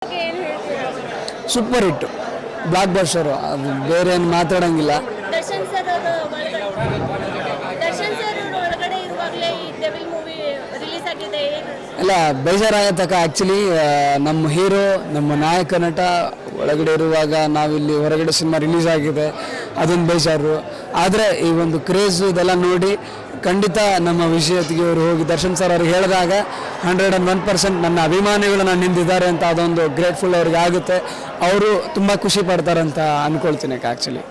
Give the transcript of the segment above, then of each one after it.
ಏನ್ ಹೇಳ್ತೀರಾ? ಸೂಪರ್ ಹಿಟ್ಟು, ಬ್ಲಾಕ್ ಬಸ್ಟರು, ಅದು ಬೇರೆ ಏನು ಮಾತಾಡೋಂಗಿಲ್ಲ. ದರ್ಶನ್ ಸರ್ ಅವರು ಒಳಗಡೆ ಇರುವಾಗಲೇ ಈ ಡೆವಿಲ್ ಮೂವಿ ರಿಲೀಸ್ ಆಗಿದೆ. ಇಲ್ಲ, ಬೇಜಾರಾಗತ್ತಕ್ಕ. ಆ್ಯಕ್ಚುಲಿ ನಮ್ಮ ಹೀರೋ, ನಮ್ಮ ನಾಯಕ ನಟ ಒಳಗಡೆ ಇರುವಾಗ ನಾವಿಲ್ಲಿ ಹೊರಗಡೆ ಸಿನಿಮಾ ರಿಲೀಸ್ ಆಗಿದೆ, ಅದೊಂದು ಬೇಜಾರು. ಆದರೆ ಈ ಒಂದು ಕ್ರೇಜು ಇದೆಲ್ಲ ನೋಡಿ ಖಂಡಿತ ನಮ್ಮ ವಿಷಯತಿಗೆ ಅವರು ಹೋಗಿ ದರ್ಶನ್ ಸರ್ ಅವ್ರಿಗೆ ಹೇಳಿದಾಗ 101% ನನ್ನ ಅಭಿಮಾನಿಗಳು ನನ್ನ ಹಿಂದಿದ್ದಾರೆ ಅಂತ ಅದೊಂದು ಗ್ರೇಟ್ಫುಲ್ ಅವ್ರಿಗೆ ಆಗುತ್ತೆ. ಅವರು ತುಂಬ ಖುಷಿ ಪಡ್ತಾರಂತ ಅಂದ್ಕೊಳ್ತೀನಿ ಆ್ಯಕ್ಚುಲಿ.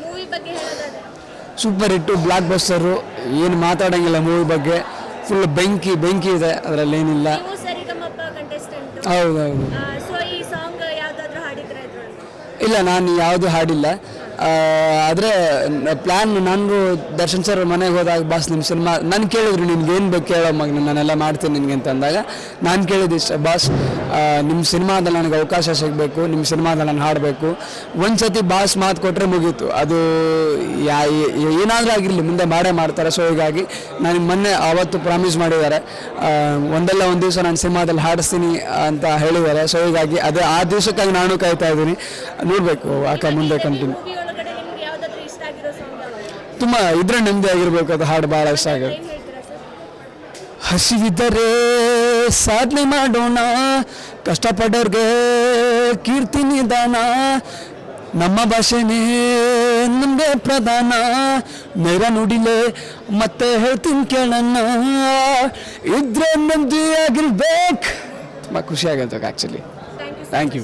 ಮೂವಿ ಬಗ್ಗೆ ಹೇಳೋದಾದ್ರೆ ಸೂಪರ್ ಹಿಟ್ಟು, ಬ್ಲಾಕ್ ಬಸ್ಟರು, ಏನು ಮಾತಾಡೋಂಗಿಲ್ಲ ಮೂವಿ ಬಗ್ಗೆ. ಫುಲ್ ಬೆಂಕಿ ಇದೆ, ಅದರಲ್ಲಿ ಏನಿಲ್ಲ. ನೀವು ಸರಿಗಮಪ ಕಂಟೆಸ್ಟೆಂಟ್. ಹೌದೌದು. ಸೊ ಈ ಸಾಂಗ್ ಯಾವ್ದಾದ್ರು ಹಾಡಿದ್ರೆ ಇದ್ರಲ್ಲಿ? ಇಲ್ಲ, ನಾನು ಯಾವುದು ಹಾಡಿಲ್ಲ. ಆದರೆ ಪ್ಲ್ಯಾನ್, ನನಗೂ ದರ್ಶನ್ ಸರ್ ಮನೆಗೆ ಹೋದಾಗ ಬಾಸ್ ನಿಮ್ಮ ಸಿನಿಮಾ ನಾನು ಕೇಳಿದ್ರು, ನಿನ್ಗೆ ಏನು ಬೇಕು ಕೇಳೋ ಮಗ, ನಾನೆಲ್ಲ ಮಾಡ್ತೀನಿ ನಿನಗೆ ಅಂತ ಅಂದಾಗ ನಾನು ಕೇಳಿದ್ದಿಷ್ಟ, ಬಾಸ್ ನಿಮ್ಮ ಸಿನಿಮಾದಲ್ಲಿ ನನಗೆ ಅವಕಾಶ ಸಿಗಬೇಕು, ನಿಮ್ಮ ಸಿನಿಮಾದಲ್ಲಿ ನಾನು ಹಾಡಬೇಕು. ಒಂದು ಸತಿ ಬಾಸ್ ಮಾತು ಕೊಟ್ಟರೆ ಮುಗೀತು, ಅದು ಏನಾದರೂ ಆಗಿರಲಿ ಮುಂದೆ ಮಾಡೇ ಮಾಡ್ತಾರೆ. ಸೊ ಹೀಗಾಗಿ ನನಗೆ ಮೊನ್ನೆ ಅವತ್ತು ಪ್ರಾಮಿಸ್ ಮಾಡಿದ್ದಾರೆ, ಒಂದಲ್ಲ ಒಂದು ದಿವಸ ನಾನು ಸಿನಿಮಾದಲ್ಲಿ ಹಾಡಿಸ್ತೀನಿ ಅಂತ ಹೇಳಿದ್ದಾರೆ. ಸೊ ಹೀಗಾಗಿ ಅದೇ ಆ ದಿವಸಕ್ಕಾಗಿ ನಾನು ಕಾಯ್ತಾ ಇದ್ದೀನಿ. ನೋಡಬೇಕು ಅಕ್ಕ ಮುಂದೆ ಕಂಟಿನ್ಯೂ. ಮೂವಿ ಒಳಗಡೆ ನಿಮ್ಗೆ ಯಾವ್ದಾದ್ರು ಇಷ್ಟ ಆಗಿರೋ ಸಾಂಗ್ ಯಾವ್ದು? ತುಂಬ ಇದ್ರೆ ನೆಮ್ಮದಿ ಆಗಿರ್ಬೇಕು, ಅದು ಹಾಡು ಭಾಳ ಇಷ್ಟ ಆಗುತ್ತೆ. ಏನ್ ಹೇಳ್ತೀರಾ ಸರ್? ಹಸಿವಿದ್ದರೆ ಸಾಧನೆ ಮಾಡೋಣ, ಕಷ್ಟಪಡೋರ್ಗೆ ಕೀರ್ತಿ ನಿಧಾನ, ನಮ್ಮ ಭಾಷೆನೇ ನಮಗೆ ಪ್ರಧಾನ, ನೇರ ನುಡಿಲೆ ಮತ್ತೆ ಹೇಳ್ತೀನಿ ಕೇಳೋಣ, ಇದ್ರೆ ನೆಮ್ಮದಿ ಆಗಿರ್ಬೇಕು. ತುಂಬ ಖುಷಿ ಆಗುತ್ತೆ actually. Thank you. Thank you.